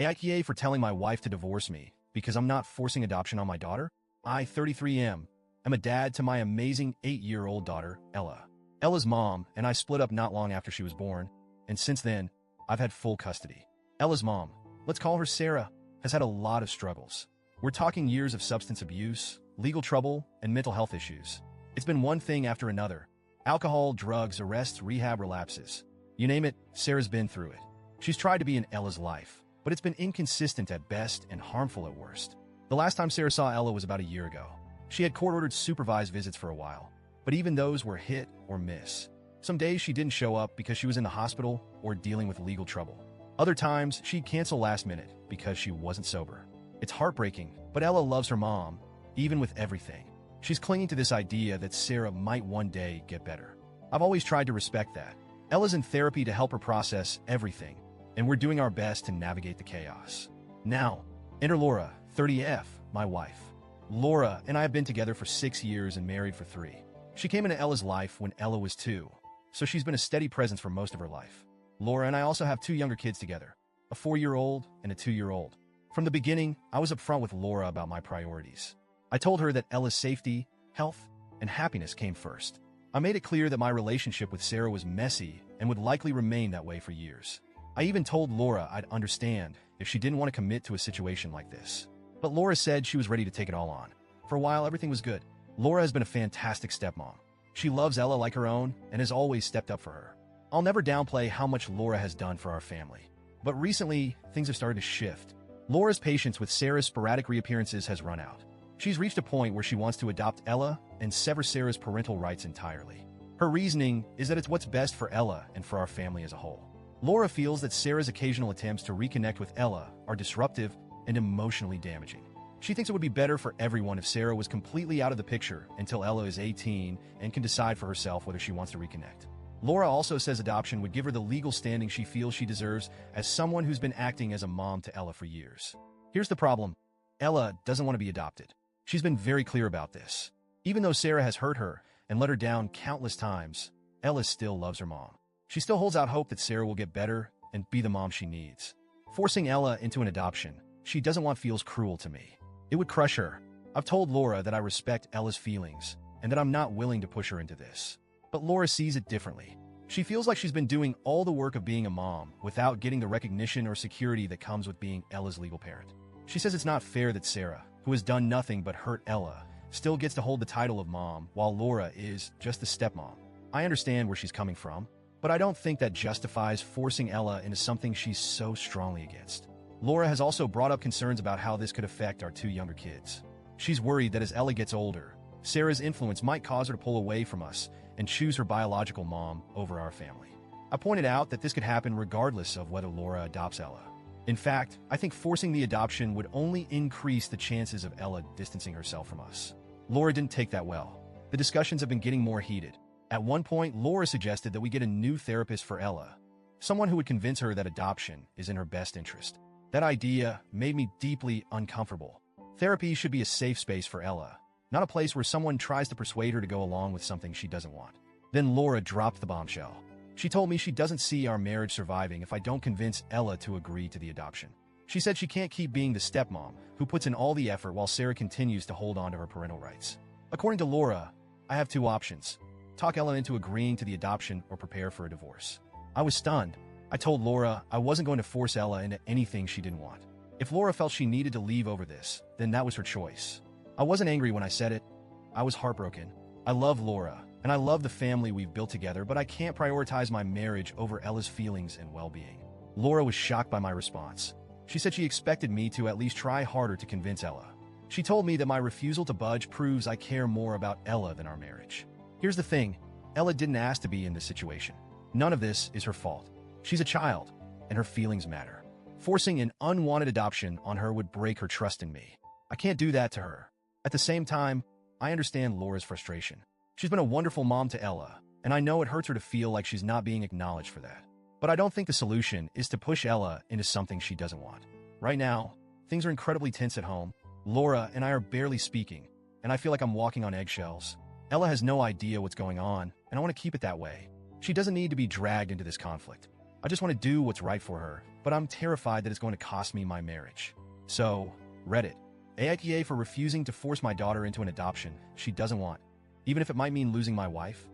AITA for telling my wife to divorce me because I'm not forcing adoption on my daughter? I, 33 am a dad to my amazing 8-year-old daughter, Ella. Ella's mom and I split up not long after she was born, and since then, I've had full custody. Ella's mom, let's call her Sarah, has had a lot of struggles. We're talking years of substance abuse, legal trouble, and mental health issues. It's been one thing after another. Alcohol, drugs, arrests, rehab, relapses. You name it, Sarah's been through it. She's tried to be in Ella's life, but it's been inconsistent at best and harmful at worst. The last time Sarah saw Ella was about a year ago. She had court-ordered supervised visits for a while, but even those were hit or miss. Some days she didn't show up because she was in the hospital or dealing with legal trouble. Other times, she'd cancel last minute because she wasn't sober. It's heartbreaking, but Ella loves her mom, even with everything. She's clinging to this idea that Sarah might one day get better. I've always tried to respect that. Ella's in therapy to help her process everything, and we're doing our best to navigate the chaos. Now, enter Laura, 30F, my wife. Laura and I have been together for 6 years and married for 3. She came into Ella's life when Ella was 2, so she's been a steady presence for most of her life. Laura and I also have 2 younger kids together, a 4-year-old and a 2-year-old. From the beginning, I was upfront with Laura about my priorities. I told her that Ella's safety, health, and happiness came first. I made it clear that my relationship with Sarah was messy and would likely remain that way for years. I even told Laura I'd understand if she didn't want to commit to a situation like this. But Laura said she was ready to take it all on. For a while, everything was good. Laura has been a fantastic stepmom. She loves Ella like her own and has always stepped up for her. I'll never downplay how much Laura has done for our family. But recently, things have started to shift. Laura's patience with Sarah's sporadic reappearances has run out. She's reached a point where she wants to adopt Ella and sever Sarah's parental rights entirely. Her reasoning is that it's what's best for Ella and for our family as a whole. Laura feels that Sarah's occasional attempts to reconnect with Ella are disruptive and emotionally damaging. She thinks it would be better for everyone if Sarah was completely out of the picture until Ella is 18 and can decide for herself whether she wants to reconnect. Laura also says adoption would give her the legal standing she feels she deserves as someone who's been acting as a mom to Ella for years. Here's the problem. Ella doesn't want to be adopted. She's been very clear about this. Even though Sarah has hurt her and let her down countless times, Ella still loves her mom. She still holds out hope that Sarah will get better and be the mom she needs. Forcing Ella into an adoption she doesn't want feels cruel to me. It would crush her. I've told Laura that I respect Ella's feelings and that I'm not willing to push her into this. But Laura sees it differently. She feels like she's been doing all the work of being a mom without getting the recognition or security that comes with being Ella's legal parent. She says it's not fair that Sarah, who has done nothing but hurt Ella, still gets to hold the title of mom while Laura is just the stepmom. I understand where she's coming from, but I don't think that justifies forcing Ella into something she's so strongly against. Laura has also brought up concerns about how this could affect our 2 younger kids. She's worried that as Ella gets older, Sarah's influence might cause her to pull away from us and choose her biological mom over our family. I pointed out that this could happen regardless of whether Laura adopts Ella. In fact, I think forcing the adoption would only increase the chances of Ella distancing herself from us. Laura didn't take that well. The discussions have been getting more heated. At one point, Laura suggested that we get a new therapist for Ella, someone who would convince her that adoption is in her best interest. That idea made me deeply uncomfortable. Therapy should be a safe space for Ella, not a place where someone tries to persuade her to go along with something she doesn't want. Then Laura dropped the bombshell. She told me she doesn't see our marriage surviving if I don't convince Ella to agree to the adoption. She said she can't keep being the stepmom who puts in all the effort while Sarah continues to hold on to her parental rights. According to Laura, I have 2 options: talk Ella into agreeing to the adoption or prepare for a divorce. I was stunned. I told Laura I wasn't going to force Ella into anything she didn't want. If Laura felt she needed to leave over this, then that was her choice. I wasn't angry when I said it. I was heartbroken. I love Laura, and I love the family we've built together, but I can't prioritize my marriage over Ella's feelings and well-being. Laura was shocked by my response. She said she expected me to at least try harder to convince Ella. She told me that my refusal to budge proves I care more about Ella than our marriage. Here's the thing. Ella didn't ask to be in this situation. None of this is her fault. She's a child, and her feelings matter. Forcing an unwanted adoption on her would break her trust in me. I can't do that to her. At the same time, I understand Laura's frustration. She's been a wonderful mom to Ella, and I know it hurts her to feel like she's not being acknowledged for that. But I don't think the solution is to push Ella into something she doesn't want. Right now, things are incredibly tense at home. Laura and I are barely speaking, and I feel like I'm walking on eggshells. Ella has no idea what's going on, and I want to keep it that way. She doesn't need to be dragged into this conflict. I just want to do what's right for her but I'm terrified that it's going to cost me my marriage. So, Reddit. AITA for refusing to force my daughter into an adoption she doesn't want, even if it might mean losing my wife.